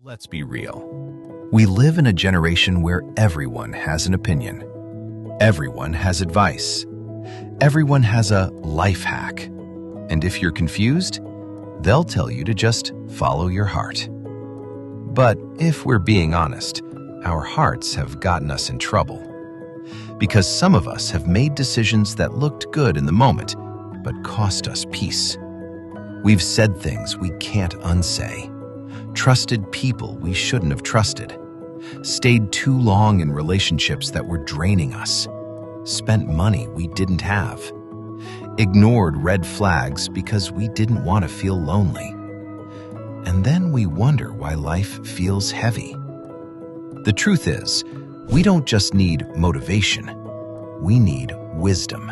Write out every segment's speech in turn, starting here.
Let's be real. We live in a generation where everyone has an opinion. Everyone has advice. Everyone has a life hack. And if you're confused, they'll tell you to just follow your heart. But if we're being honest, our hearts have gotten us in trouble. Because some of us have made decisions that looked good in the moment, but cost us peace. We've said things we can't unsay. Trusted people we shouldn't have trusted, stayed too long in relationships that were draining us, spent money we didn't have, ignored red flags because we didn't want to feel lonely. And then we wonder why life feels heavy. The truth is, we don't just need motivation, we need wisdom.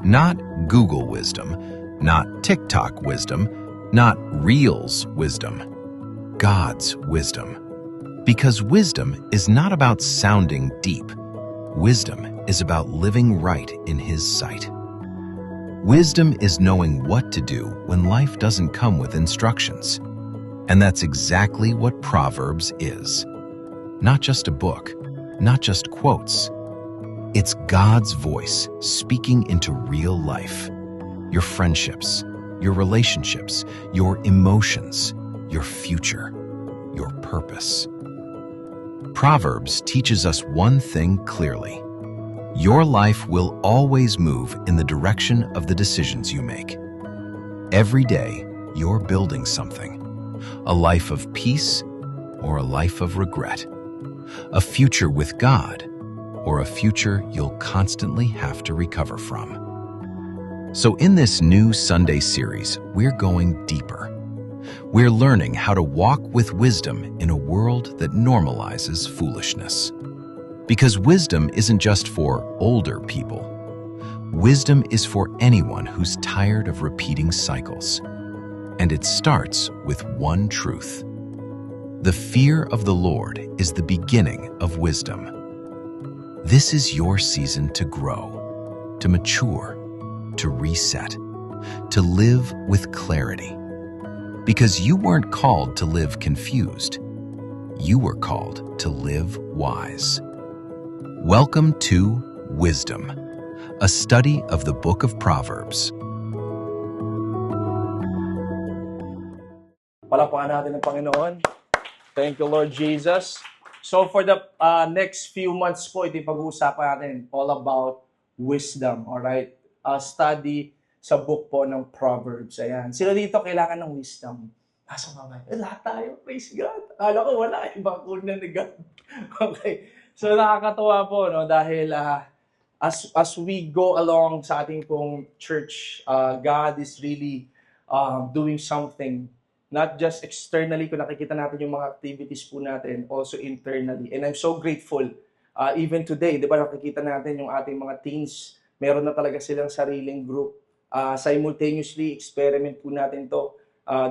Not Google wisdom, not TikTok wisdom, not Reels wisdom, God's wisdom. Because wisdom is not about sounding deep. Wisdom is about living right in His sight. Wisdom is knowing what to do when life doesn't come with instructions. And that's exactly what Proverbs is. Not just a book, not just quotes. It's God's voice speaking into real life. Your friendships, your relationships, your emotions, your future, your purpose. Proverbs teaches us one thing clearly. Your life will always move in the direction of the decisions you make. Every day, you're building something. A life of peace or a life of regret. A future with God or a future you'll constantly have to recover from. So in this new Sunday series, we're going deeper. We're learning how to walk with wisdom in a world that normalizes foolishness. Because wisdom isn't just for older people. Wisdom is for anyone who's tired of repeating cycles. And it starts with one truth. The fear of the Lord is the beginning of wisdom. This is your season to grow, to mature, to reset, to live with clarity. Because you weren't called to live confused. You were called to live wise. Welcome to Wisdom, a study of the book of Proverbs. Palapakan natin ng Panginoon. Thank you, Lord Jesus. So for the next few months po, ito yung pag-uusapan natin all about wisdom, alright? Study sa book po ng Proverbs. Ayan. Sino dito kailangan ng wisdom? Nasa mga lahat tayo, praise God. Akala ko wala, ibang kuna ni God. Okay. So nakakatuwa po, no? Dahil as we go along sa ating pong church, God is really doing something. Not just externally, kung nakikita natin yung mga activities po natin, also internally. And I'm so grateful. Even today, di ba nakikita natin yung ating mga teens, meron na talaga silang sariling group. Simultaneously, experiment po natin to.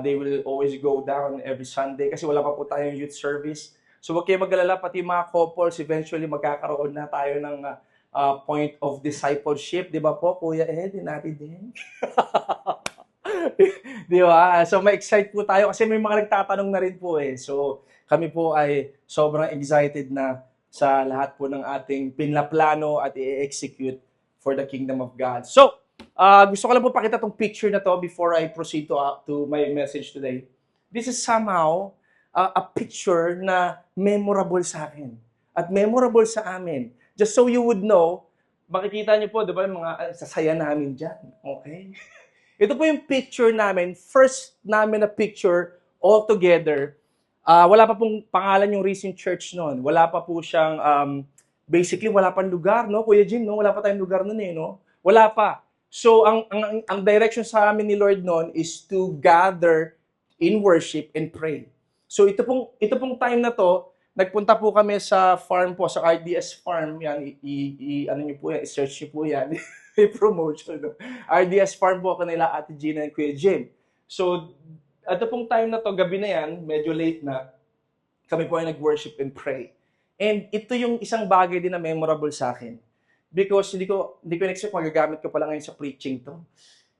They will always go down every Sunday kasi wala pa po tayong youth service. So huwag kayo mag-alala, pati mga couples, eventually magkakaroon na tayo ng point of discipleship. Di ba po, Kuya Ed, natin din. Di ba? So ma-excite po tayo kasi may mga nagtatanong na rin po eh. So kami po ay sobrang excited na sa lahat po ng ating pinaplano at i-execute for the kingdom of God. So, gusto ko lang po pakita tong picture na to before I proceed to my message today. This is somehow a picture na memorable sa akin at memorable sa amin. Just so you would know, makikita niyo po, di ba, mga sasaya namin dyan. Okay? Ito po yung picture namin, first namin na picture all together. Wala pa pong pangalan yung recent church noon. Wala pa po siyang, basically, wala pang lugar, no? Kuya Jim, no? Wala pa tayong lugar noon eh, no? Wala pa. So, ang direction sa amin ni Lord noon is to gather in worship and pray. So, ito pong time na to, nagpunta po kami sa farm po, sa RDS farm. Yan, ano niyo po yan, i-search niyo po yan. Promotion. No? RDS farm po kanila Ate Gina and Kuya Jim. So, ito pong time na to, gabi na yan, medyo late na, kami po ay nag-worship and pray. And ito yung isang bagay din na memorable sa akin. Because hindi ko in-expect magagamit ko pala ngayon sa preaching to.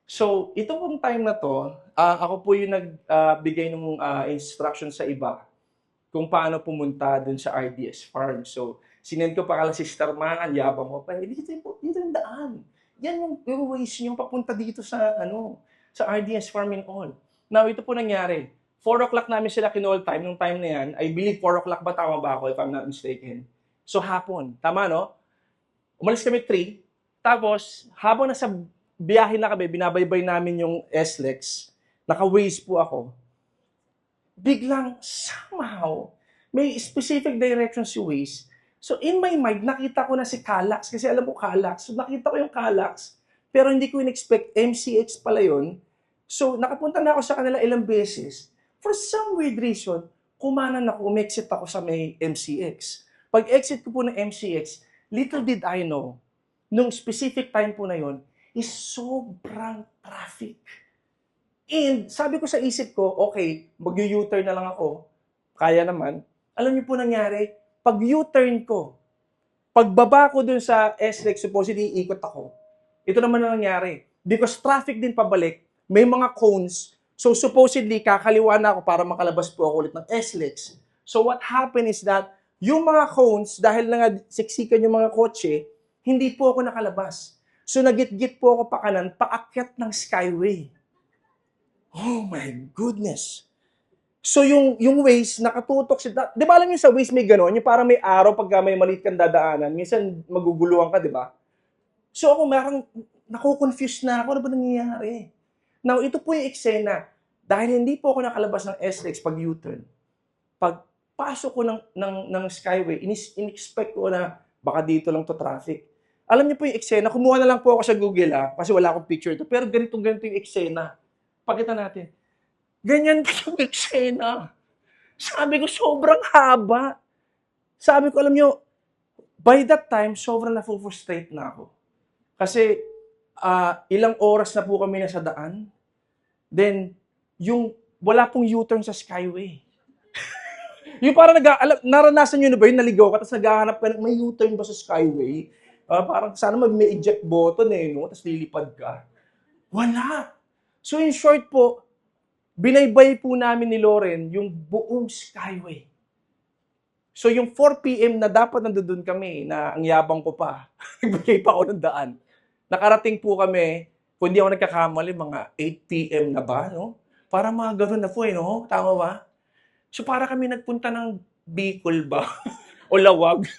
So, ito pong time na 'to, ako po yung nagbigay ng instruction sa iba kung paano pumunta dun sa RDS Farm. So, sinend ko pa kala Sister Ma, ang yabang mo pa, "Eh, dito yung daan. Yan yung ways niyo papunta dito sa ano, sa RDS Farm and all." Now, ito po nangyari, 4 o'clock namin sila kinol time, nung time na yan, I believe 4 o'clock ba, tama ba ako if I'm not mistaken? So, hapon. Tama, no? Umalis kami 3, tapos habang nasa biyahe na kami, binabaybay namin yung SLEX, naka-Waze po ako, biglang somehow, may specific direction si Waze. So in my mind, nakita ko na si Calax, kasi alam ko Calax. So nakita ko yung Calax, pero hindi ko in-expect MCX pala yun. So nakapunta na ako sa kanila ilang beses. For some weird reason, kumanan ako, umexit ako sa may MCX. Pag exit ko po ng MCX, little did I know, nung specific time po na yun, is sobrang traffic. And sabi ko sa isip ko, okay, mag-U-turn na lang ako. Kaya naman. Alam niyo po nangyari, pag U-turn ko, pagbaba ko dun sa SLEX, supposedly iikot ako. Ito naman ang nangyari. Because traffic din pabalik, may mga cones, so supposedly kakaliwa na ako para makalabas po ako ulit ng SLEX. So what happened is that, yung mga cones, dahil na siksikan yung mga kotse, hindi po ako nakalabas. So nagit-git po ako pa kanan, paakyat ng Skyway. Oh my goodness. So yung Waze, nakatutok siya. Di ba alam niyo sa Waze may gano'n? Yung parang may araw pagka may maliit kang dadaanan. Minsan maguguluhan ka, di ba? So ako marang nakukonfuse na ako. Ano ba nangyayari? Now, ito po yung eksena. Dahil hindi po ako nakalabas ng SLEX pag U-turn. Pag pasok ko ng Skyway, in-expect ko na baka dito lang to traffic. Alam niyo po yung eksena. Kumuha na lang po ako sa Google kasi wala akong picture ito. Pero ganito yung eksena. Pakita natin. Ganyan yung eksena. Sabi ko, sobrang haba. Sabi ko, alam nyo, by that time, sobrang na-frustrate na ako. Kasi, ilang oras na po kami nasa daan. Then, wala pong U-turn sa Skyway. Yung parang naranasan nyo na ba yun, naligaw ka, tapos naghahanap ka, may U-turn ba sa Skyway? Parang sana may eject button no? Tapos lilipad ka. Wala. So in short po, binaybay po namin ni Loren yung buong Skyway. So yung 4 p.m. na dapat nandoon kami, na ang yabang ko pa, nagbigay pa ako ng daan. Nakarating po kami, kung hindi ako nagkakamali, mga 8 p.m. na ba, no? Para mga gano'n na po, no? Tama ba? So para kami nagpunta ng Bicol ba? O Lawag.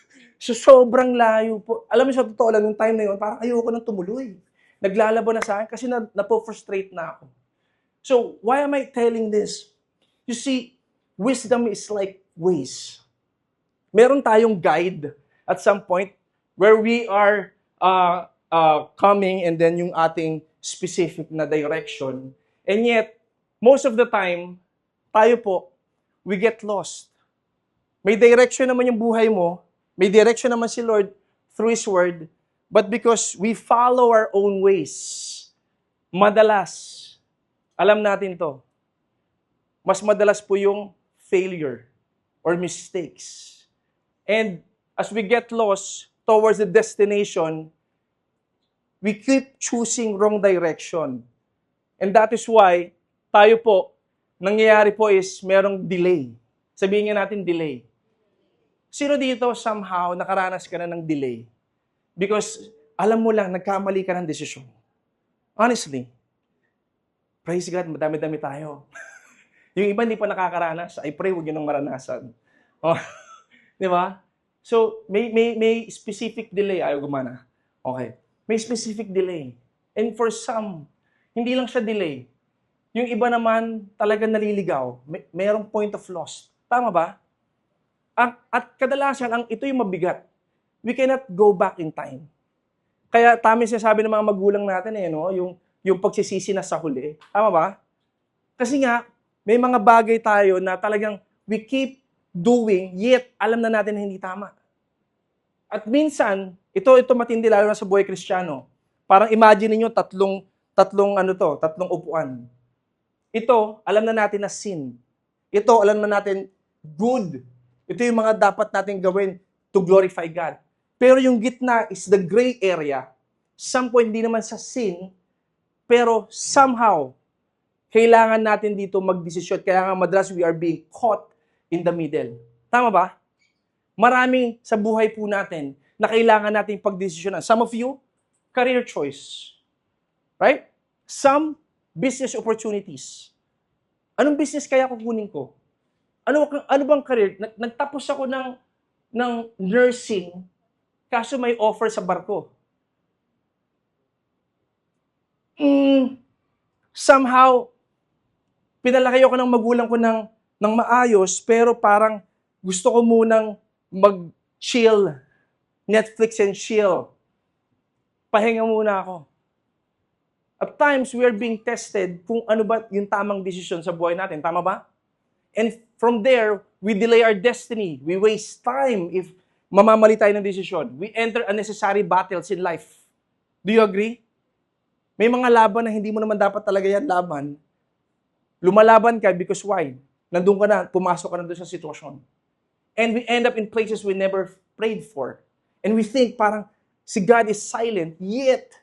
So sobrang layo po. Alam mo, sa totoo lang, yung time na yun, parang ayoko nang tumuloy. Naglalabo na sa akin kasi napo-frustrate na ako. So, why am I telling this? You see, wisdom is like Waze. Meron tayong guide at some point where we are coming and then yung ating specific na direction. And yet, most of the time, tayo po, we get lost. May direction naman yung buhay mo, may direction naman si Lord through His Word, but because we follow our own ways, madalas, alam natin to, mas madalas po yung failure or mistakes. And as we get lost towards the destination, we keep choosing wrong direction. And that is why tayo po, nangyayari po is merong delay. Sabihin nga natin delay. Sino dito somehow nakaranas ka na ng delay? Because alam mo lang, nagkamali ka ng desisyon. Honestly, praise God, madami-dami tayo. Yung iba hindi pa nakakaranas, I pray huwag yun ang maranasan. Oh, di ba? So, may specific delay. Ayaw gumana. Okay. May specific delay. And for some, hindi lang siya delay. Yung iba naman talagang naliligaw. Mayroong point of loss. Tama ba? At kadalasan, ito yung mabigat. We cannot go back in time. Kaya tama sinasabi ng mga magulang natin no? Yung pagsisisi na sa huli. Tama ba? Kasi nga, may mga bagay tayo na talagang we keep doing, yet alam na natin na hindi tama. At minsan, ito matindi lalo na sa buhay Kristiyano. Parang imagine niyo tatlong upuan. Ito, alam na natin na sin. Ito, alam na natin good. Ito yung mga dapat natin gawin to glorify God. Pero yung gitna is the gray area. Some point, hindi naman sa sin, Pero somehow, kailangan natin dito magdesisyon. Kaya nga madalas we are being caught in the middle. Tama ba? Maraming sa buhay po natin na kailangan natin pagdesisyonan. Some of you, career choice. Right? Some, business opportunities. Anong business kaya kukunin ko? Ano bang career? Nagtapos ako ng nursing, kaso may offer sa barko. Somehow, pinalaki ako ng magulang ko ng maayos, pero parang gusto ko munang mag-chill, Netflix and chill. Pahinga muna ako. At times, we are being tested kung ano ba yung tamang desisyon sa buhay natin. Tama ba? And from there, we delay our destiny. We waste time if mamamali tayo ng desisyon. We enter unnecessary battles in life. Do you agree? May mga laban na hindi mo naman dapat talaga yan laban. Lumalaban ka because why? Nandun ka na, pumasok ka na doon sa sitwasyon. And we end up in places we never prayed for. And we think parang si God is silent, yet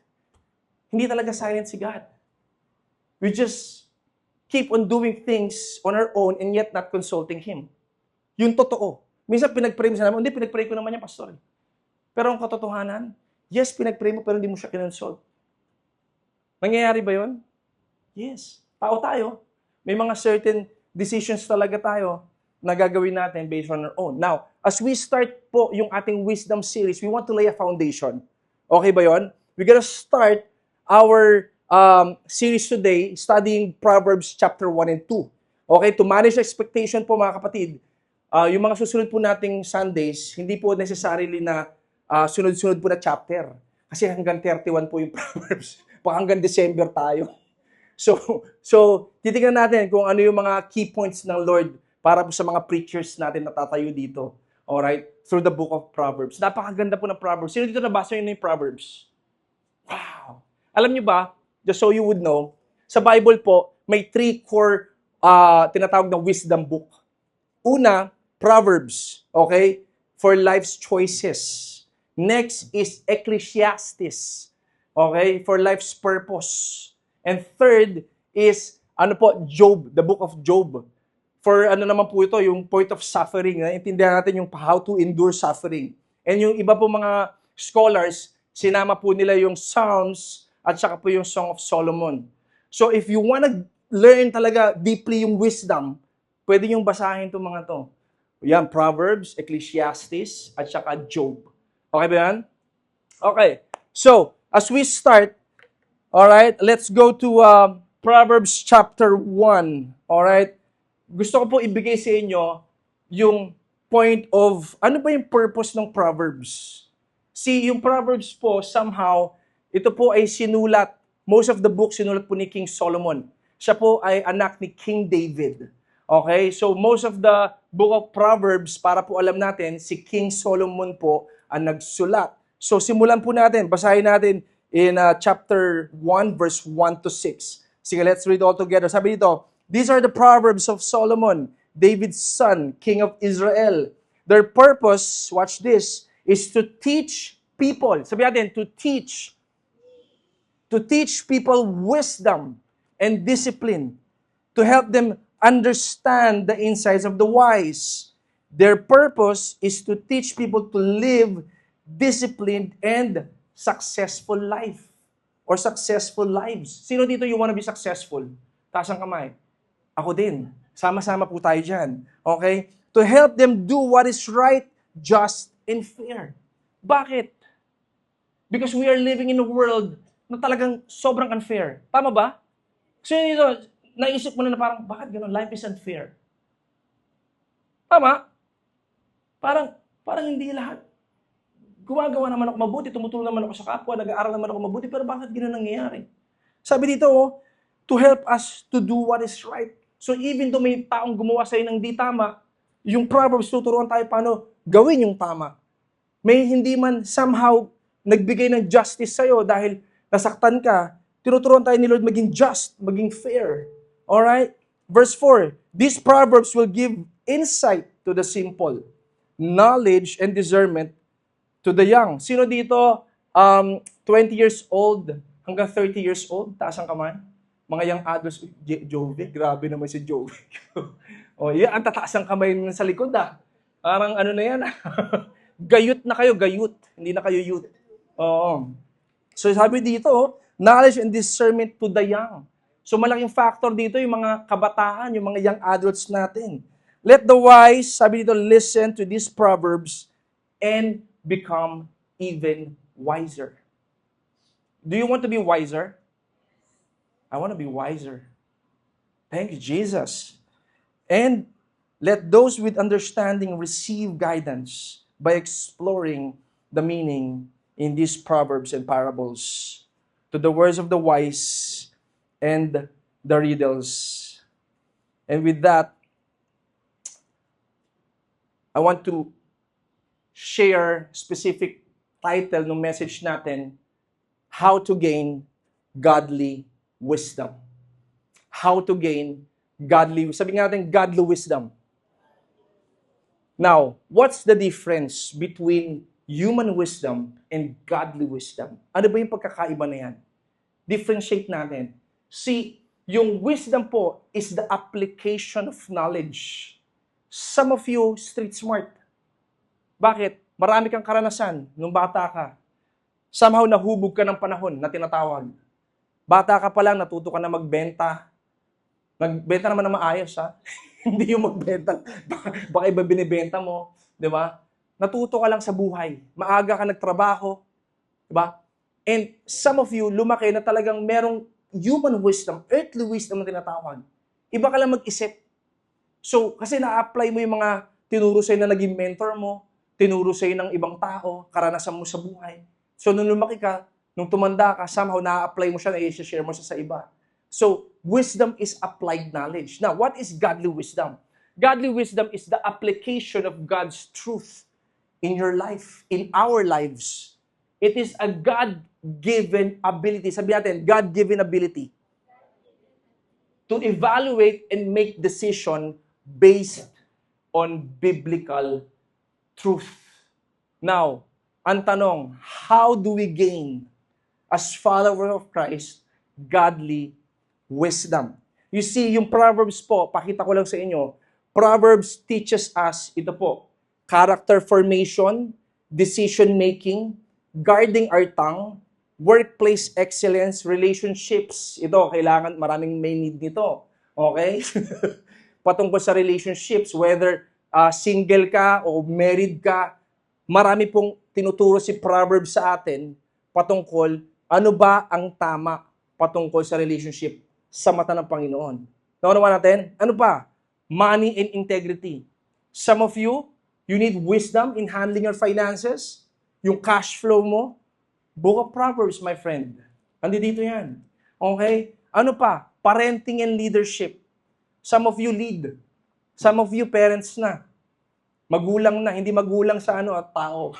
hindi talaga silent si God. We just keep on doing things on our own and yet not consulting Him. Yung totoo. Minsan pinag-pray mo sa namin, hindi, pinag-pray ko naman yan, pastor. Pero ang katotohanan, yes, pinag-pray mo pero hindi mo siya kinonsult. Nangyayari ba yun? Yes. Tao tayo. May mga certain decisions talaga tayo na gagawin natin based on our own. Now, as we start po yung ating wisdom series, we want to lay a foundation. Okay ba yun? We're gonna start our series today studying Proverbs chapter 1 and 2. Okay, to manage expectation po mga kapatid, yung mga susunod po nating Sundays, hindi po necessarily na sunod-sunod po na chapter. Kasi hanggang 31 po yung Proverbs. Baka hanggang December tayo. So titignan natin kung ano yung mga key points ng Lord para po sa mga preachers natin na tatayo dito. Alright? Through the book of Proverbs. Napakaganda po ng Proverbs. Sino dito nabasa yun yung Proverbs? Wow! Alam niyo ba, just so you would know, sa Bible po, may 3 core tinatawag na wisdom book. Una, Proverbs, okay? For life's choices. Next is Ecclesiastes, okay? For life's purpose. And third is, Job, the book of Job. For naman po ito, yung point of suffering. Intindihan natin yung how to endure suffering. And yung iba po mga scholars, sinama po nila yung Psalms at saka po yung Song of Solomon. So if you wanna learn talaga deeply yung wisdom, pwede yung basahin itong mga to. Yan, Proverbs, Ecclesiastes, at saka Job. Okay ba yan? Okay. So, as we start, alright, let's go to Proverbs chapter 1. Alright? Gusto ko po ibigay sa inyo yung point of, ano ba yung purpose ng Proverbs? See, yung Proverbs po, somehow, ito po ay sinulat, most of the books sinulat po ni King Solomon. Siya po ay anak ni King David. Okay? So, most of the book of Proverbs, para po alam natin, si King Solomon po ang nagsulat. So, simulan po natin, basahin natin in chapter 1, verse 1 to 6. Sige, let's read all together. Sabi dito, these are the Proverbs of Solomon, David's son, King of Israel. Their purpose, watch this, is to teach people. Sabi natin, to teach people wisdom and discipline, to help them understand the insights of the wise. Their purpose is to teach people to live disciplined and successful life or successful lives. Sino dito you wanna be successful? Taas ang kamay. Ako din. Sama-sama po tayo dyan. Okay? To help them do what is right, just, and fair. Bakit? Because we are living in a world na talagang sobrang unfair. Tama ba? So yun dito, naisip mo na parang, bakit gano'n? Life is unfair. Tama? Parang hindi lahat. Gumagawa naman ako mabuti, tumutulong naman ako sa kapwa, nag-aaral naman ako mabuti, pero bakit gano'n nangyayari? Sabi dito, to help us to do what is right. So even though may taong gumawa sa'yo ng di tama, yung Proverbs tuturuan tayo paano gawin yung tama. May hindi man somehow nagbigay ng justice sa'yo dahil nasaktan ka, tinuturuan tayo ni Lord maging just, maging fair. Alright? Verse 4, these Proverbs will give insight to the simple, knowledge and discernment to the young. Sino dito, 20 years old hanggang 30 years old, taas ang kamay. Mga young adults, Jovic, grabe naman si Jovic. O, yan, ang tataas ang kamay nun sa likod Parang ano na yan Gayut na kayo, gayut. Hindi na kayo youth. Oo. So sabi dito, knowledge and discernment to the young. So malaking factor dito yung mga kabataan, yung mga young adults natin. Let the wise, sabi dito, listen to these proverbs and become even wiser. Do you want to be wiser? I want to be wiser. Thank you, Jesus. And let those with understanding receive guidance by exploring the meaning in these proverbs and parables to the words of the wise and the riddles. And with that, I want to share specific title ng message natin, How to Gain Godly Wisdom. How to gain godly, sabi nga natin, godly wisdom. Now, what's the difference between human wisdom and godly wisdom? Ano ba yung pagkakaiba na yan? Differentiate natin. See, yung wisdom po is the application of knowledge. Some of you, street smart. Bakit? Marami kang karanasan nung bata ka. Somehow nahubog ka ng panahon na tinatawag. Bata ka pa lang, natuto ka na magbenta. Magbenta naman na maayos, Hindi yung magbenta. Baka iba binibenta mo. Di ba? Natuto ka lang sa buhay. Maaga ka nagtrabaho. Di ba? And some of you, lumaki na talagang merong human wisdom, earthly wisdom na tinatawag. Iba ka lang mag-isip. So, kasi na-apply mo yung mga tinuro sa'yo na naging mentor mo, tinuro sa'yo ng ibang tao, karanasan mo sa buhay. So, nung lumaki ka, nung tumanda ka, somehow na-apply mo siya, na-share mo siya sa iba. So, wisdom is applied knowledge. Now, what is godly wisdom? Godly wisdom is the application of God's truth in your life, in our lives. It is a God-given ability. Sabi natin, God-given ability to evaluate and make decision based on biblical truth. Now, ang tanong, how do we gain, as followers of Christ, godly wisdom? You see, yung Proverbs po, pakita ko lang sa inyo, Proverbs teaches us, ito po, character formation, decision-making, guarding our tongue, workplace excellence, relationships. Ito, kailangan, maraming may need nito. Okay? Patungkol sa relationships, whether single ka o married ka, marami pong tinuturo si Proverbs sa atin patungkol ano ba ang tama patungkol sa relationship sa mata ng Panginoon. Naunawa natin? Ano pa? Money and integrity. Some of you, you need wisdom in handling your finances. Yung cash flow mo. Book of Proverbs, my friend. Andi dito yan. Okay? Ano pa? Parenting and leadership. Some of you lead. Some of you parents na. Magulang na. Hindi magulang sa tao.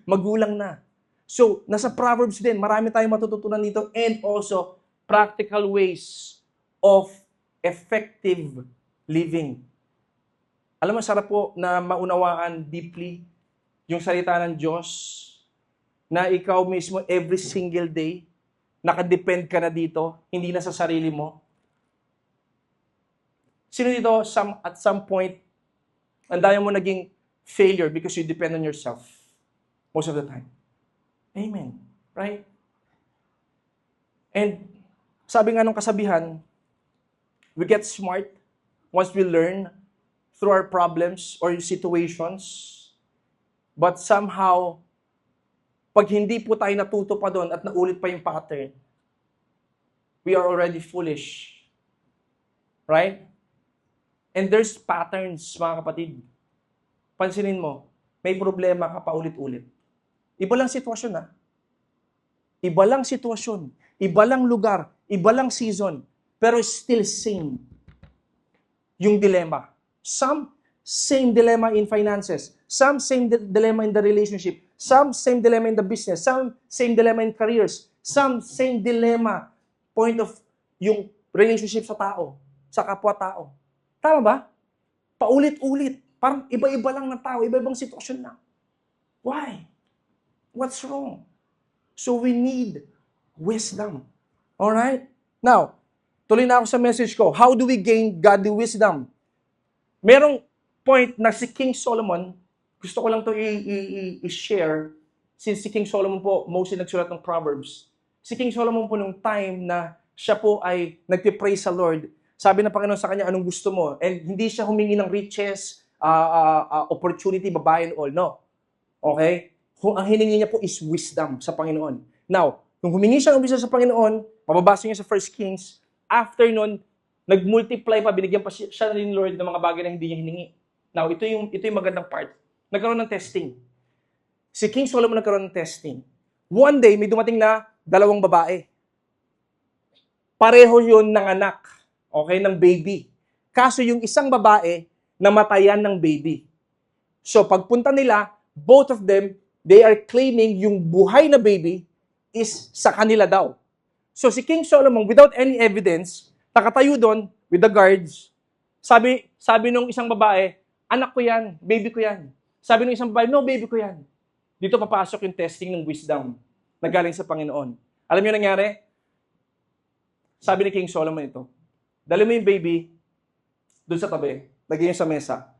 Magulang na. So, nasa Proverbs din, marami tayong matututunan dito, and also practical ways of effective living. Alam mo, sarap po na maunawaan deeply yung salita ng Diyos na ikaw mismo every single day, nakadepend ka na dito, hindi na sa sarili mo. Sino dito, at some point, ang dami mo naging failure because you depend on yourself most of the time. Amen. Right? And sabi nga nung kasabihan, we get smart once we learn through our problems or situations. But somehow, pag hindi po tayo natuto pa doon at naulit pa yung pattern, we are already foolish. Right? And there's patterns, mga kapatid. Pansinin mo, may problema ka pa ulit-ulit. Iba lang sitwasyon, Iba lang sitwasyon, iba lang lugar, iba lang season, pero still same yung dilemma. Some same dilemma in finances, some same dilemma in the relationship, some same dilemma in the business, some same dilemma in careers, some same dilemma, point of yung relationship sa tao, sa kapwa-tao. Tama ba? Paulit-ulit. Parang iba-iba lang na tao, iba-ibang sitwasyon na. Why? What's wrong? So we need Wisdom. Alright? Now, tuloy na ako sa message ko. How do we gain godly wisdom? Merong point na si King Solomon, gusto ko lang to i-share, since si King Solomon po, mostly nagsulat ng Proverbs. Si King Solomon po nung time na siya po ay nagpipraise sa Lord, sabi ng Panginoon sa kanya, anong gusto mo? And hindi siya humingi ng riches, opportunity, babae and all. No. Okay? Kung ang hiningi niya po is wisdom sa Panginoon. Now, nung humingi siya ng wisdom sa Panginoon, mababasa niya sa 1 Kings, after nun, nag-multiply pa, binigyan pa siya ni Lord ng mga bagay na hindi niya hiningi. Now, ito yung magandang part. Nagkaroon ng testing. Si King Solomon nagkaroon ng testing. One day, may dumating na 2 babae. Pareho yun ng anak, okay, ng baby. Kaso yung isang babae, namatayan ng baby. So, pagpunta nila, both of them, they are claiming yung buhay na baby is sa kanila daw. So, si King Solomon, without any evidence, nakatayo doon with the guards. Sabi nung isang babae, anak ko yan, baby ko yan. Sabi nung isang babae, no, baby ko yan. Dito papasok yung testing ng wisdom na galing sa Panginoon. Alam niyo nangyari? Sabi ni King Solomon ito, dali mo yung baby doon sa tabi, lagay niyo sa mesa,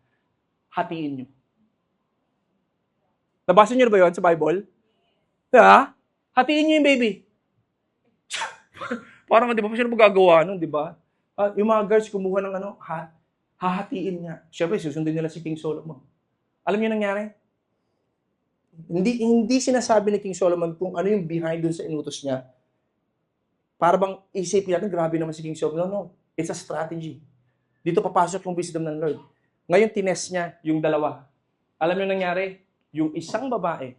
hatiin niyo. Nabasa niyo na ba yun sa Bible? Diba? Hatiin niyo yung baby. Parang, di ba, pa siya magagawa nun, di ba? Yung mga guards kumuha ng hahatiin niya. Siyempre, susundin nila si King Solomon. Alam niyo nangyari? Hindi sinasabi ni King Solomon kung ano yung behind dun sa inutos niya. Para bang isipin natin, grabe naman si King Solomon. No. It's a strategy. Dito papasok yung wisdom ng Lord. Ngayon, tinest niya yung dalawa. Alam niyo nangyari? Yung isang babae,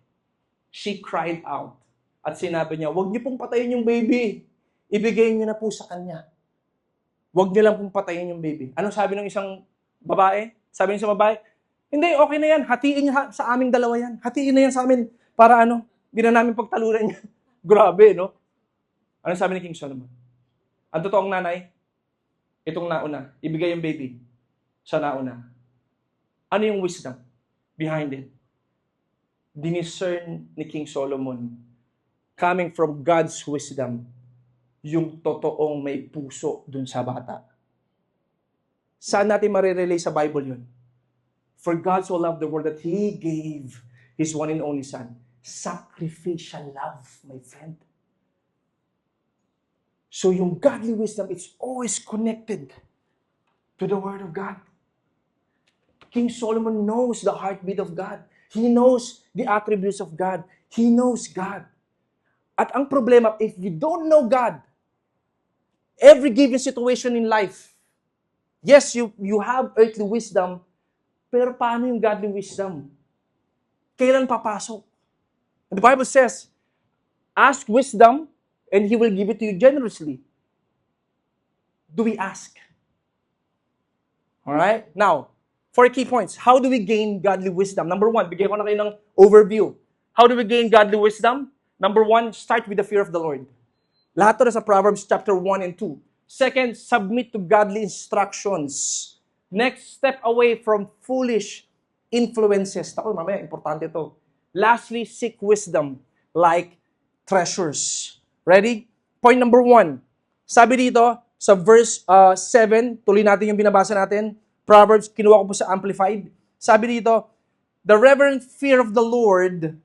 she cried out. At sinabi niya, huwag niyo pong patayin yung baby. Ibigay niyo na po sa kanya. Huwag niyo lang pong patayin yung baby. Anong sabi ng isang babae? Sabi ng isang babae, hindi, okay na yan. Hatiin niya sa aming dalawa yan. Hatiin na yan sa amin. Para hindi na namin pagtalunan niya. Grabe, no? Anong sabi ni King Solomon? Ang totoong nanay, itong nauna. Ibigay yung baby sa nauna. Ano yung wisdom behind it? Diniscern ni King Solomon, coming from God's wisdom, yung totoong may puso dun sa bata. Saan natin marirelay sa Bible yun? For God so loved the world that He gave His one and only Son. Sacrificial love, my friend. So yung godly wisdom, it's always connected to the Word of God. King Solomon knows the heartbeat of God. He knows the attributes of God. He knows God. At ang problema, if you don't know God, every given situation in life, yes, you have earthly wisdom, pero paano yung godly wisdom? Kailan papasok? And the Bible says, ask wisdom, and He will give it to you generously. Do we ask? Alright? Now, 4 key points. How do we gain godly wisdom? Number 1, bigyan ko na kayo ng overview. How do we gain godly wisdom? Number 1, start with the fear of the Lord. Lahat to sa Proverbs chapter 1 and 2. Second, submit to godly instructions. Next, step away from foolish influences. Ako, mamaya, importante ito. Lastly, seek wisdom like treasures. Ready? Point number 1. Sabi dito, sa verse 7, tuloy natin yung binabasa natin. Proverbs, kinuha ko po sa Amplified. Sabi dito, the reverent fear of the Lord,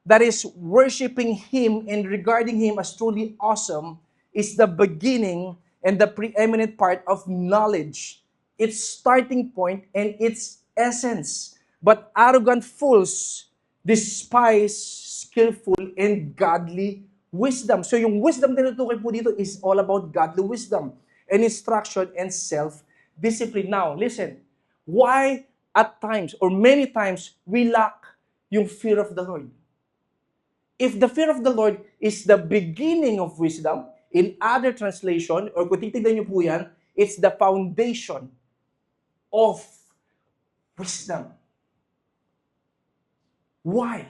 that is worshiping Him and regarding Him as truly awesome, is the beginning and the preeminent part of knowledge, its starting point and its essence. But arrogant fools despise skillful and godly wisdom. So yung wisdom na tinutukoy po dito is all about godly wisdom and instruction and self-discipline. Now, listen, why at times or many times we lack yung fear of the Lord? If the fear of the Lord is the beginning of wisdom, in other translation, or kung titignan niyo po yan, it's the foundation of wisdom. Why?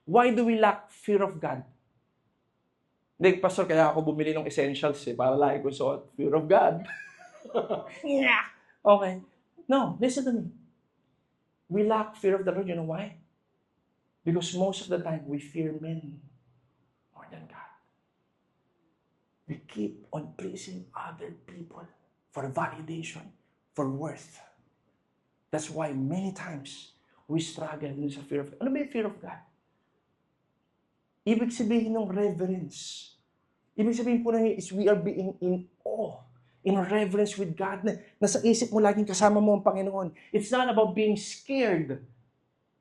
Why do we lack fear of God? Hindi, Pastor, kaya ako bumili ng essentials para lagi ko suot. Fear of God. Yeah. Okay. No, listen to me. We lack fear of the Lord. You know why? Because most of the time, we fear men more than God. We keep on pleasing other people for validation, for worth. That's why many times we struggle dun sa fear of God. Ano ba yung fear of God? Ibig sabihin ng reverence. Ibig sabihin po na is we are being in awe, in reverence with God. Nasa isip mo laging kasama mo ang Panginoon. It's not about being scared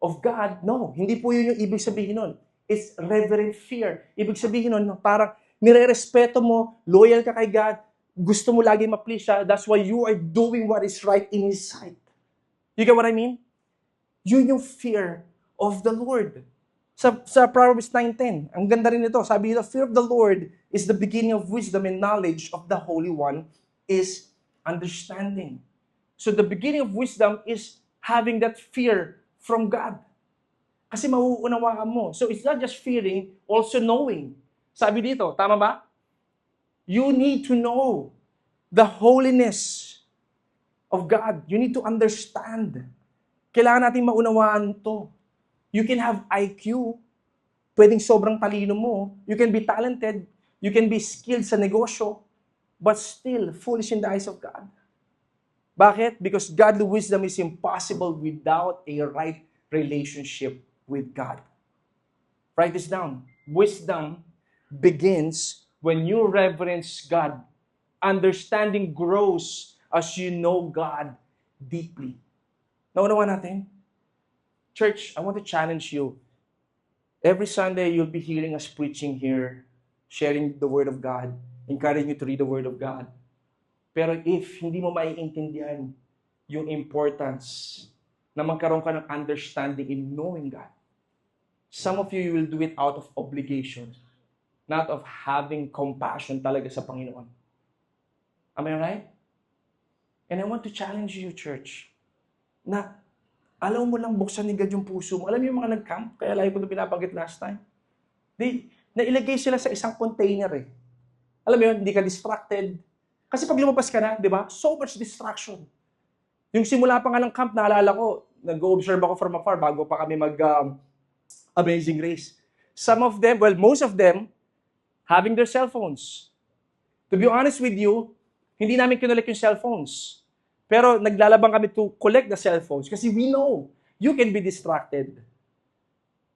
of God. No, hindi po yun yung ibig sabihin nun. It's reverent fear. Ibig sabihin nun, parang nire-respeto mo, loyal ka kay God, gusto mo lagi ma-please siya, that's why you are doing what is right in His sight. You get what I mean? Yun yung fear of the Lord. Sa Proverbs 9:10, ang ganda rin ito. Sabi nito, fear of the Lord is the beginning of wisdom, and knowledge of the Holy One is understanding. So the beginning of wisdom is having that fear from God. Kasi mauunawaan mo. So it's not just fearing, also knowing. Sabi dito, tama ba? You need to know the holiness of God. You need to understand. Kailangan natin maunawaan to. You can have IQ, pwedeng sobrang talino mo. You can be talented, you can be skilled sa negosyo, but still foolish in the eyes of God. Bakit? Because godly wisdom is impossible without a right relationship with God. Write this down. Wisdom begins when you reverence God. Understanding grows as you know God deeply. Naunawa natin? Church, I want to challenge you. Every Sunday, you'll be hearing us preaching here, sharing the Word of God, encouraging you to read the Word of God. Pero if hindi mo maiintindihan yung importance na magkaroon ka ng understanding in knowing God, some of you will do it out of obligation, not of having compassion talaga sa Panginoon. Am I right? And I want to challenge you, church, na alam mo lang buksan ni God yung puso mo. Alam mo yung mga nag-camp? Kaya lagi ko ito pinabanggit last time. Nailagay sila sa isang container eh. Alam mo yun, hindi ka distracted. Kasi pag lumabas ka na, di ba? So much distraction. Yung simula pa nga ng camp, naalala ko, nag-observe ako from afar bago pa kami Amazing Grace. Some of them, well, most of them, having their cell phones. To be honest with you, hindi namin kinulik yung cell phones. Pero naglalabang kami to collect the cell phones kasi we know you can be distracted.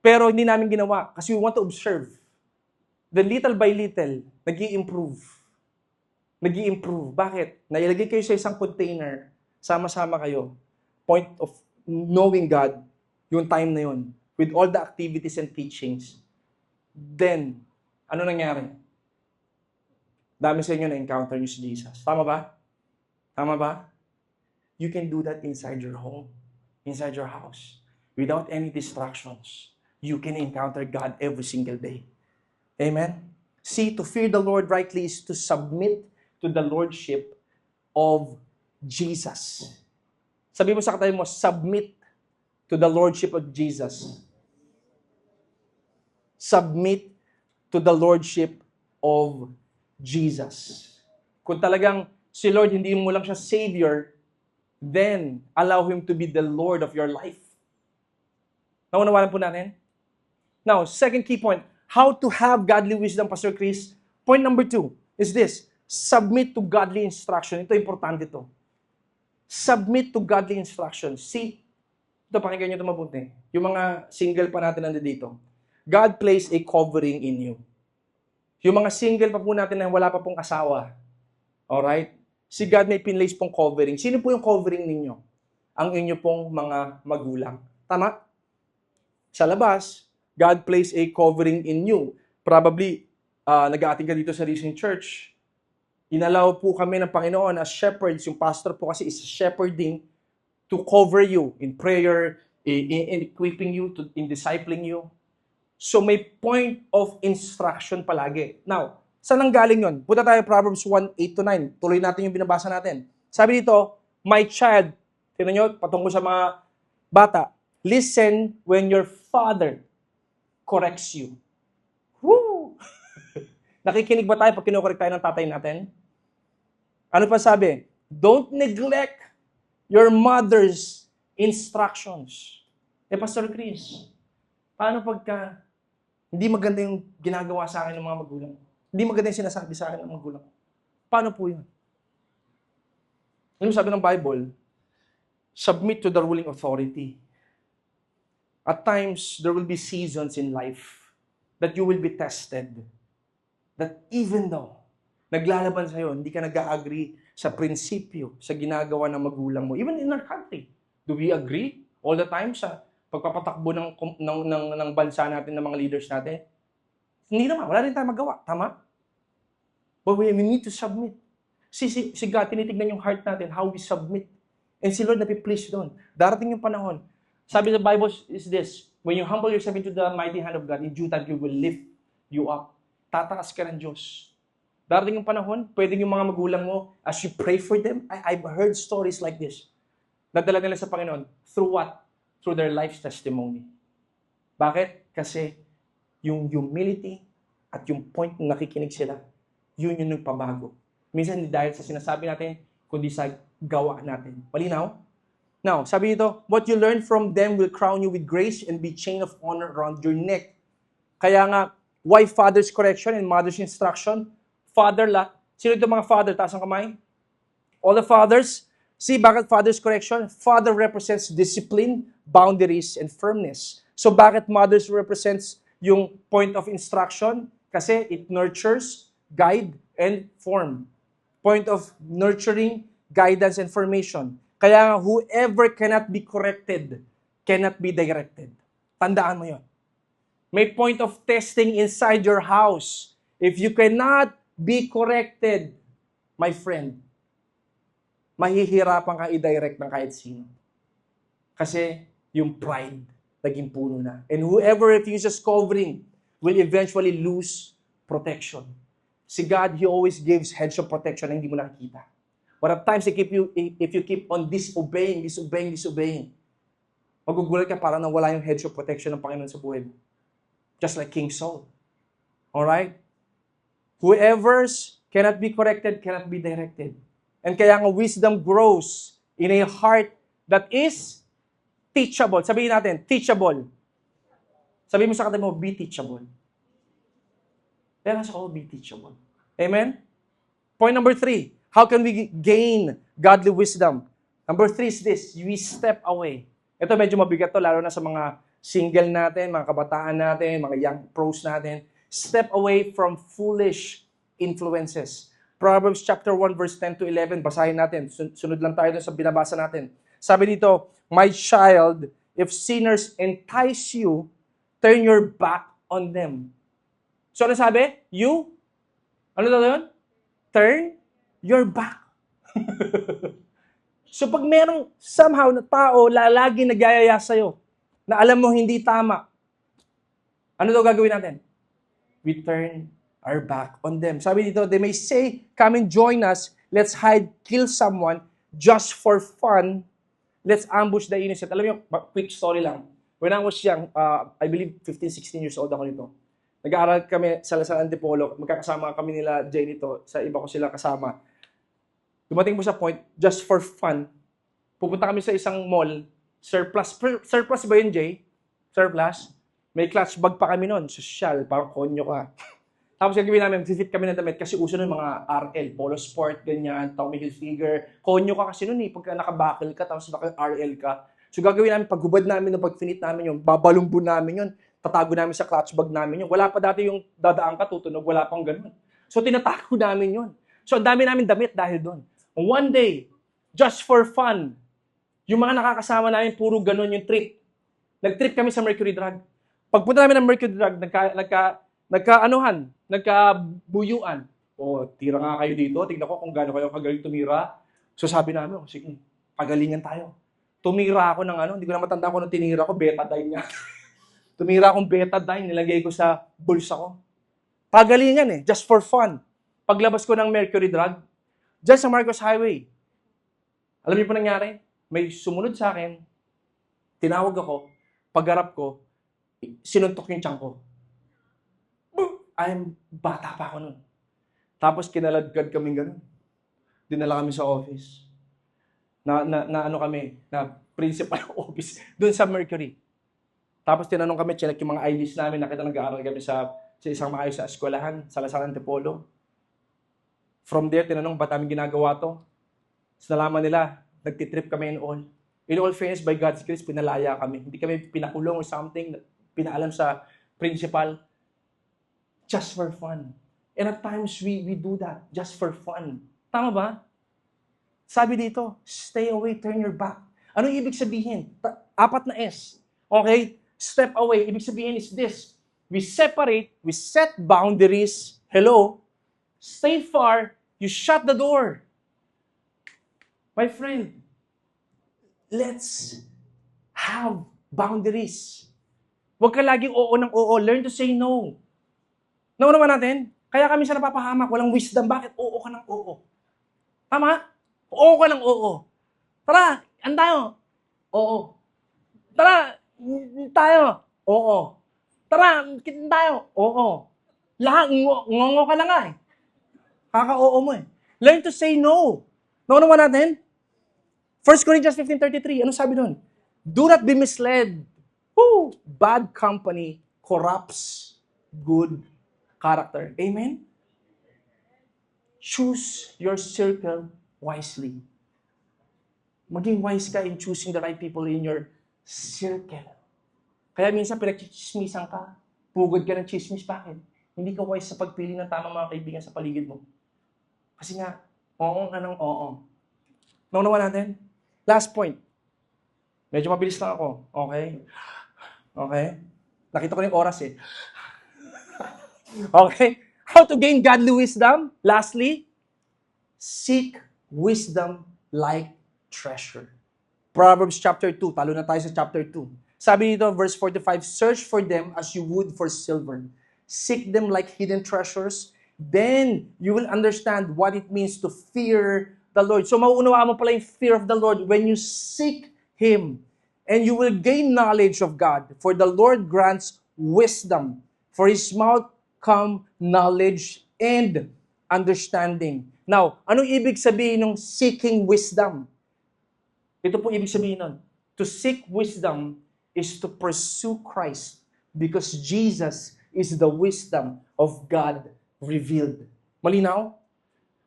Pero hindi namin ginawa kasi we want to observe. Then little by little, nag-i-improve. Nag-i-improve. Bakit? Nailagay kayo sa isang container, sama-sama kayo. Point of knowing God, yung time na yun, with all the activities and teachings. Then, ano nangyari? Dami sa inyo na-encounter nyo si Jesus. Tama ba? Tama ba? You can do that inside your home, inside your house, without any distractions. You can encounter God every single day. Amen? See, to fear the Lord rightly is to submit to the Lordship of Jesus. Sabi mo sa katabi mo, submit to the Lordship of Jesus. Submit to the Lordship of Jesus. Kung talagang si Lord, hindi mo lang siya Savior, then allow Him to be the Lord of your life. Naunawalan po natin? Now, second key point, how to have godly wisdom, Pastor Chris. Point number 2 is this, submit to godly instruction. Ito, importante ito. Submit to godly instruction. See, ito, pakinggan nyo ito mabuti. Yung mga single pa natin nandito. God placed a covering in you. Yung mga single pa po natin na wala pa pong asawa. Alright? Si God may pinlace pong covering. Sino po yung covering ninyo? Ang inyo pong mga magulang. Tama? Sa labas, God placed a covering in you. Probably, nag-aating ka dito sa Risen Church. Inalaw po kami ng Panginoon as shepherds. Yung pastor po kasi is shepherding to cover you in prayer, in equipping you, in discipling you. So may point of instruction palagi. Now, saan ang galing yun? Punta tayo Proverbs 1:8-9. Tuloy natin yung binabasa natin. Sabi dito, my child, tingnan nyo, patungkol sa mga bata, listen when your father corrects you. Woo! Nakikinig ba tayo pag kinukorek tayo ng tatay natin? Ano pa sabi? Don't neglect your mother's instructions. Pastor Chris, paano pagka hindi maganda yung ginagawa sa akin ng mga magulang? Hindi maganda yung sinasabi sa akin ng magulang ko. Paano po yun? Ano sabi ng Bible? Submit to the ruling authority. At times, there will be seasons in life that you will be tested. That even though naglalaban sa'yo, hindi ka nag-agree sa prinsipyo, sa ginagawa ng magulang mo. Even in our country, do we agree all the time sa pagpapatakbo ng bansa natin, ng mga leaders natin? Hindi naman, wala rin tayong magawa. Tama? But we need to submit. Si God, tinitignan yung heart natin, how we submit. And si Lord napi-please doon. Darating yung panahon. Sabi ng Bible is this, when you humble yourself into the mighty hand of God, in due time, He will lift you up. Tataas ka ng Diyos. Darating yung panahon, pwedeng yung mga magulang mo, as you pray for them, I've heard stories like this. Nadala nila sa Panginoon. Through what? Through their life's testimony. Bakit? Kasi yung humility at yung point na nakikinig sila, yun yung nagpabago. Minsan hindi dahil sa sinasabi natin, kundi sa gawa natin. Malinaw? Now, sabi dito, what you learn from them will crown you with grace and be chain of honor around your neck. Kaya nga, why father's correction and mother's instruction? Sino ito mga father? Taas ang kamay. All the fathers. See, bakit father's correction? Father represents discipline, boundaries, and firmness. So bakit mothers represents yung point of instruction? Kasi it nurtures, guide, and form. Point of nurturing, guidance, and formation. Kaya whoever cannot be corrected, cannot be directed. Tandaan mo yun. May point of testing inside your house. If you cannot be corrected, my friend, mahihirapan ka i-direct ng kahit sino. Kasi yung pride, naging puno na. And whoever refuses covering will eventually lose protection. Si God, He always gives hedge of protection na hindi mo nakikita. But at times, if you keep on disobeying, magugulat ka para nawala yung hedge of protection ng Panginoon sa buhay mo. Just like King Saul. Alright? Whoever's cannot be corrected, cannot be directed. And kaya nga wisdom grows in a heart that is teachable. Sabihin natin, teachable. Sabihin mo sa katabi mo, be teachable. Kaya sa ko, be teachable. Amen? Point number 3. How can we gain godly wisdom? Number 3 is this, we step away. Ito medyo mabigat to, lalo na sa mga single natin, mga kabataan natin, mga young pros natin. Step away from foolish influences. Proverbs chapter 1 verse 10 to 11, basahin natin. Sunod lang tayo dun sa binabasa natin. Sabi dito, my child, if sinners entice you, turn your back on them. So ano sabi? Ano daw yun? Turn your back. So pag merong somehow na tao lagi nagyayaya sa'yo, na alam mo hindi tama, ano daw gagawin natin? We turn our back on them. Sabi dito, they may say, come and join us, let's hide, kill someone, just for fun, let's ambush the innocent. Alam niyo, quick story lang. When I was young, I believe 15, 16 years old ako nito. Nag-aaral kami sa Lasal Antipolo, magkakasama kami nila Jay nito, sa iba ko sila kasama. Dumating mo sa point, just for fun, pupunta kami sa isang mall, surplus ba yun, Jay? Surplus? May clutch bag pa kami noon, social, parang konyo ka. Tapos gagawin namin, fit kami ng damit kasi uso nun mga RL, Polo Sport, ganyan, Tommy Hilfiger. Konyo ka kasi nun pagka naka-buckle ka, tapos naka-RL ka. So gagawin namin, paghubad namin, pag-finit namin yun, babalumbon namin yun, tatago namin sa clutch bag namin yun. Wala pa dati yung dadaan ka, tutunog, wala pang ganun. So tinatago namin yun. So ang dami namin damit dahil doon. One day, just for fun, yung mga nakakasama namin, puro ganun yung trip. Nag-trip kami sa Mercury Drug. Pagpunta namin ng Mercury Drug, nagkabuyuan. O, tira nga kayo dito, tignan ko kung gaano kayo kagaling tumira. So sabi namin, sige, pagalingan tayo. Tumira ako ng hindi ko na matanda ko nung tinira ko, betadine niya. Tumira akong betadine, nilagay ko sa bulsa ko. Pagalingan just for fun. Paglabas ko ng Mercury Drug, dyan sa Marcos Highway. Alam niyo po nangyari? May sumunod sa akin, tinawag ako, pagharap ko, sinuntok yung tiyan ko. Bata pa ako nun. Tapos kinaladkad kaming ganun. Dinala kami sa office. Na principal office, doon sa Mercury. Tapos tinanong kami, chinek yung mga IDs namin, nakita nag-aaral kami sa sa isang maayos sa eskwelahan, sa Lasal Antipolo. From there, tinanong, ba't namin ginagawa to? So, nalaman nila, nagtitrip kami in all. In all fairness, by God's grace, pinalaya kami. Hindi kami pinakulong or something, pinaalam sa principal, just for fun. And at times, we do that, just for fun. Tama ba? Sabi dito, stay away, turn your back. Ano ibig sabihin? 4 na S. Okay? Step away. Ibig sabihin is this. We separate, we set boundaries. Hello? Stay far, you shut the door. My friend, let's have boundaries. Huwag ka laging oo ng oo. Learn to say no. Naunawa natin? Kaya kami sa napapahamak, walang wisdom. Bakit oo ka ng oo? Tama? Oo ka ng oo. Tara, ano tayo? Oo. Tara, tayo. Oo. Tara, kita tayo. Oo. Lahat, ngongo ka na nga eh. Kaka-oo mo eh. Learn to say no. Naunawa natin? 1 Corinthians 15:33, ano sabi doon? Do not be misled. Woo! Bad company corrupts good character. Amen? Choose your circle wisely. Maging wise ka in choosing the right people in your circle. Kaya minsan pinagchichismisan ka, pugod ka ng chismis. Bakit? Hindi ka wise sa pagpili ng tamang mga kaibigan sa paligid mo. Kasi nga, oo nga ng oo. Naunawa natin? Last point. Medyo mabilis lang ako. Okay? Okay? Nakita ko na yung oras eh. Okay? How to gain godly wisdom? Lastly, seek wisdom like treasure. Proverbs chapter 2. Talo na tayo sa chapter 2. Sabi dito, verse 45, search for them as you would for silver. Seek them like hidden treasures. Then you will understand what it means to fear the Lord. So mauunawaan mo pala yung fear of the Lord when you seek Him. And you will gain knowledge of God. For the Lord grants wisdom. For His mouth come knowledge and understanding. Now, anong ibig sabihin ng seeking wisdom? Ito po ibig sabihin nun. To seek wisdom is to pursue Christ because Jesus is the wisdom of God revealed. Malinaw?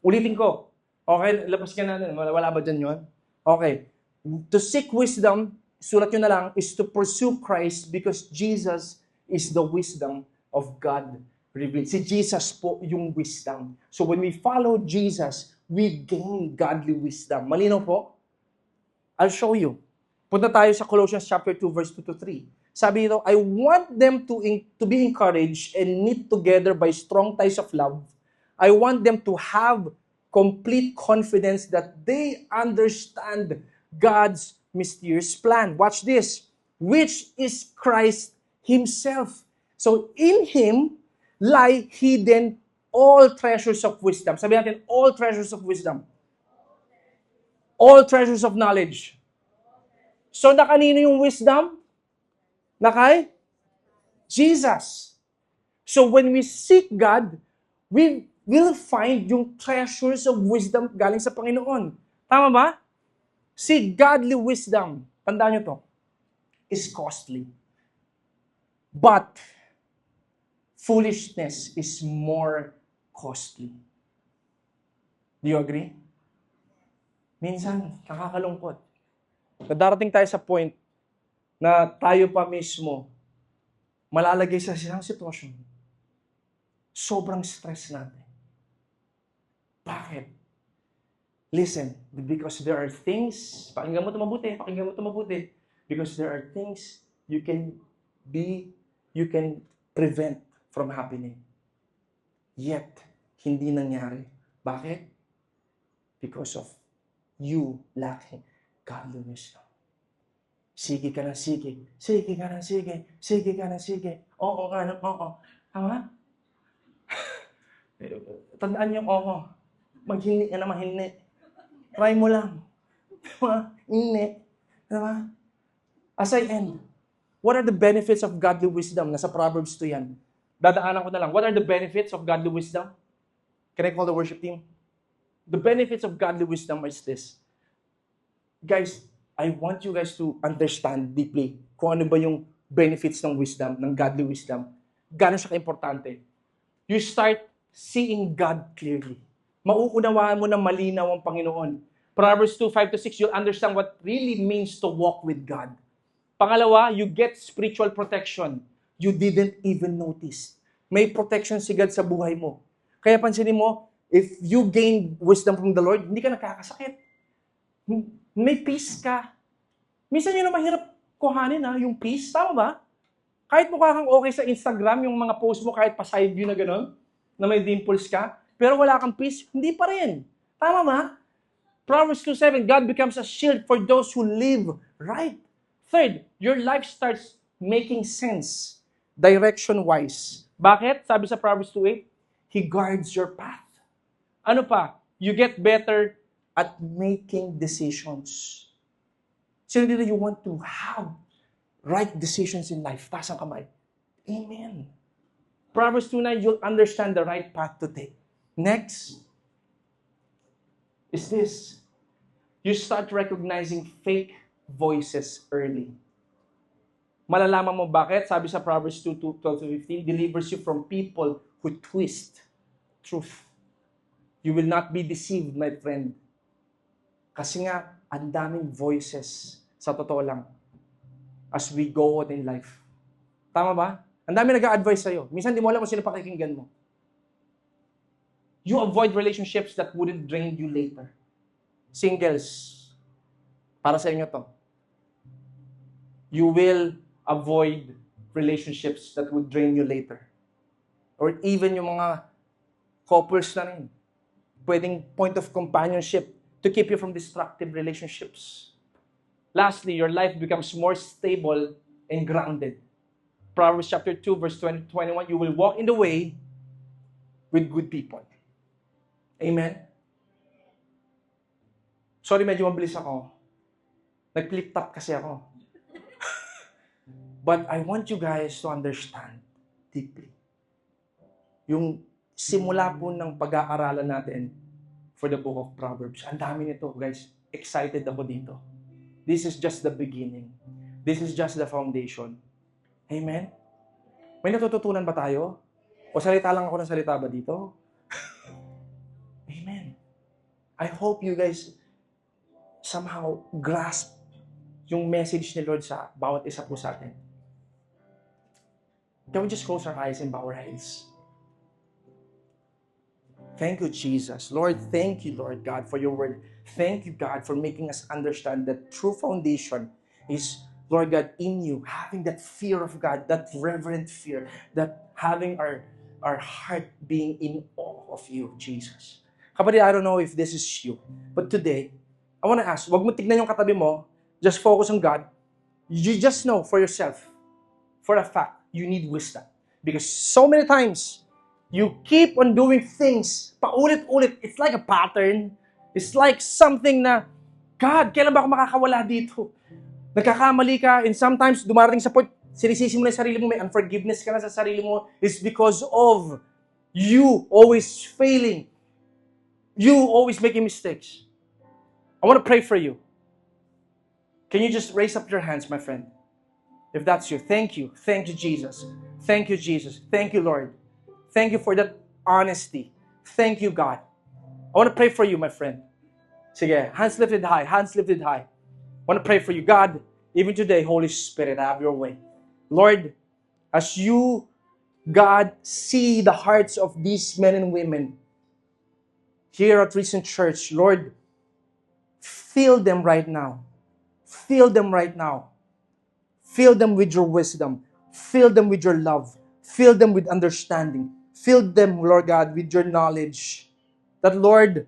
Ulitin ko. Okay, labas ka na. Wala ba dyan yun? Okay. To seek wisdom, sulat nyo na lang, is to pursue Christ because Jesus is the wisdom of God revealed. Si Jesus po yung wisdom. So when we follow Jesus, we gain godly wisdom. Malinaw po? I'll show you. Punta tayo sa Colossians chapter 2, verse 2 to 3. Sabi nito, I want them to be encouraged and knit together by strong ties of love. I want them to have complete confidence that they understand God's mysterious plan. Watch this. Which is Christ Himself. So in Him lie hidden all treasures of wisdom. Sabi natin, all treasures of wisdom. All treasures of knowledge. So na kanino yung wisdom? Na kay Jesus. So when we seek God, we will find yung treasures of wisdom galing sa Panginoon. Tama ba? See, godly wisdom, tandaan nyo to, is costly. But foolishness is more costly. Do you agree? Minsan, nakakalungkot. Darating tayo sa point na tayo pa mismo malalagay sa isang sitwasyon. Sobrang stress natin. Bakit? Listen, because there are things, pakinggan mo ito mabuti, because there are things you can prevent from happening. Yet, hindi nangyari. Bakit? Because of you lacking godly wisdom. Sige ka ng sige. Sige ka ng sige. Sige ka ng sige. Oo nga ng oo. Tama? Tandaan niyo oo. Maghini ka na mahini. Try mo lang. Diba? Hindi. Diba? As I end, what are the benefits of godly wisdom? Nasa Proverbs 2 yan. Dadaanan ko na lang. What are the benefits of godly wisdom? Can I call the worship team? The benefits of godly wisdom is this. Guys, I want you guys to understand deeply kung ano ba yung benefits ng wisdom, ng godly wisdom. gano'n siya kaimportante. You start seeing God clearly. Mauunawaan mo na malinaw ang Panginoon. Proverbs 2:5-6, you'll understand what really means to walk with God. Pangalawa, you get spiritual protection. You didn't even notice. May protection si God sa buhay mo. Kaya pansinin mo, if you gain wisdom from the Lord, hindi ka nakakasakit. May peace ka. Minsan yun na mahirap kuhanin yung peace. Tama ba? Kahit mukha kang okay sa Instagram, yung mga post mo kahit pa side view na gano'n, na may dimples ka, pero wala kang peace, hindi pa rin. Tama ba? Proverbs 2:7, God becomes a shield for those who live right. Third, your life starts making sense, direction-wise. Bakit? Sabi sa Proverbs 2:8, He guards your path. Ano pa? You get better at making decisions. So, did you want to have right decisions in life? Taas ang kamay. Amen. Proverbs 2:9, you'll understand the right path to take. Next is this. You start recognizing fake voices early. Malalaman mo bakit? Sabi sa Proverbs 2:12-15, delivers you from people who twist truth. You will not be deceived, my friend. Kasi nga, ang daming voices, sa totoo lang, as we go on in life. Tama ba? Ang dami nag-a-advise sa'yo. Minsan di mo alam kung sino pakikinggan mo. You avoid relationships that wouldn't drain you later. Singles, para sa inyo to. You will avoid relationships that would drain you later. Or even yung mga couples na rin. Pwedeng point of companionship to keep you from destructive relationships. Lastly, your life becomes more stable and grounded. Proverbs chapter 2, verse 20-21, you will walk in the way with good people. Amen? Sorry, medyo mabilis ako. Nag-flip top kasi ako. But I want you guys to understand deeply. Yung simula po ng pag-aaralan natin for the book of Proverbs. Ang dami nito, guys. Excited ako dito. This is just the beginning. This is just the foundation. Amen? May natututunan ba tayo? O salita lang ako ng salita ba dito? Amen. I hope you guys somehow grasp yung message ni Lord sa bawat isa po sa atin. Can we just close our eyes and bow our heads? Thank you, Jesus. Lord, thank you, Lord God, for your word. Thank you, God, for making us understand that true foundation is, Lord God, in you, having that fear of God, that reverent fear, that having our heart being in awe of you, Jesus. Kapatid, I don't know if this is you, but today, I want to ask, wag mo tignan yung katabi mo, just focus on God. You just know for yourself, for a fact, you need wisdom. Because so many times, you keep on doing things, paulit-ulit. It's like a pattern. It's like something na, God, kailan ba ako makakawala dito? Nagkakamali ka, and sometimes dumarating sa point, sinisisi mo na yung sarili mo, may unforgiveness ka na sa sarili mo, it's because of you always failing. You always making mistakes. I want to pray for you. Can you just raise up your hands, my friend? If that's you, thank you. Thank you, Jesus. Thank you, Jesus. Thank you, Lord. Thank you for that honesty. Thank you, God. I want to pray for you, my friend. Sige, hands lifted high. Hands lifted high. I want to pray for you. God, even today, Holy Spirit, have your way. Lord, as you, God, see the hearts of these men and women here at Recent Church, Lord, fill them right now. Fill them right now. Fill them with your wisdom. Fill them with your love. Fill them with understanding. Fill them, Lord God, with your knowledge. That, Lord,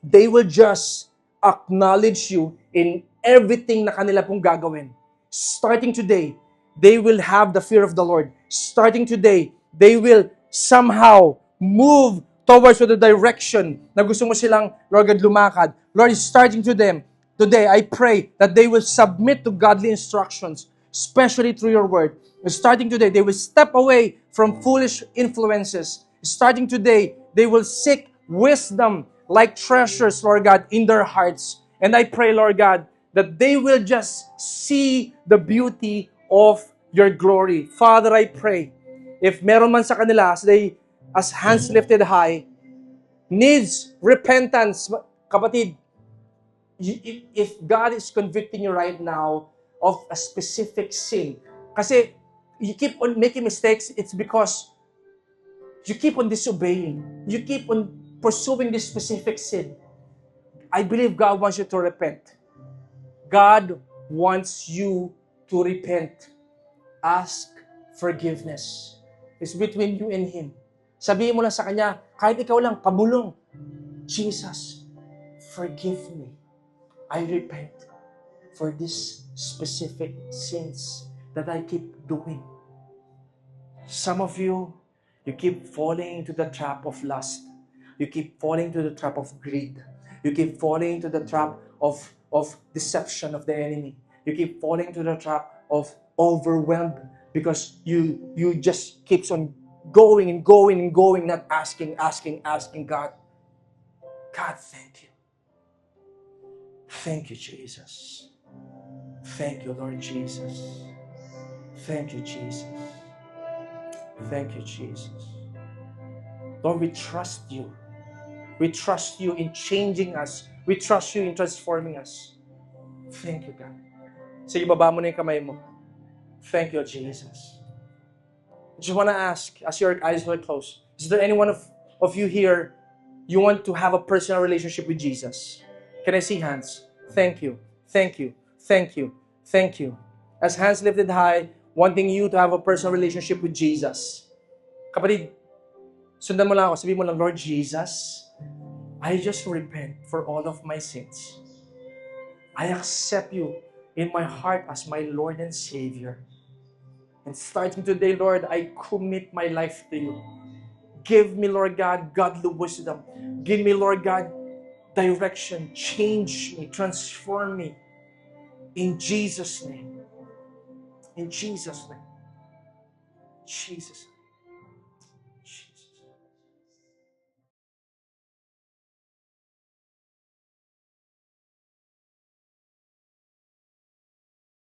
they will just acknowledge you in everything na kanila pong gagawin. Starting today, they will have the fear of the Lord. Starting today, they will somehow move towards the direction na gusto mo silang, Lord God, lumakad. Lord, starting today, I pray that they will submit to godly instructions, especially through your word. Starting today, they will step away from foolish influences. Starting today, they will seek wisdom like treasures, Lord God, in their hearts. And I pray, Lord God, that they will just see the beauty of your glory. Father, I pray if meron man sa kanila, as hands lifted high, needs repentance. Kapatid, if God is convicting you right now of a specific sin, kasi you keep on making mistakes, it's because you keep on disobeying. You keep on pursuing this specific sin. I believe God wants you to repent. God wants you to repent. Ask forgiveness. It's between you and Him. Sabihin mo lang sa Kanya, kahit ikaw lang, pabulong, Jesus, forgive me. I repent for these specific sins that I keep doing. Some of you keep falling into the trap of lust. You keep falling into the trap of greed. You keep falling into the trap of deception of the enemy. You keep falling into the trap of overwhelmed because you just keeps on going and going and going, not asking God. God, thank you. Thank you, Jesus. Thank you, Lord Jesus. Thank you, Jesus. Thank you, Jesus. Lord, we trust you. We trust you in changing us. We trust you in transforming us. Thank you, God. Sige, baba mo na yung kamay mo. Thank you, Jesus. I just want to ask, as your eyes are closed, is there any one of you here, you want to have a personal relationship with Jesus? Can I see hands? Thank you. Thank you. Thank you. Thank you. As hands lifted high, wanting you to have a personal relationship with Jesus. Kapatid, sundan mo lang ako. Sabihin mo lang, Lord Jesus, I just repent for all of my sins. I accept you in my heart as my Lord and Savior. And starting today, Lord, I commit my life to you. Give me, Lord God, godly wisdom. Give me, Lord God, direction. Change me, transform me. In Jesus' name. In Jesus' name. Jesus' name.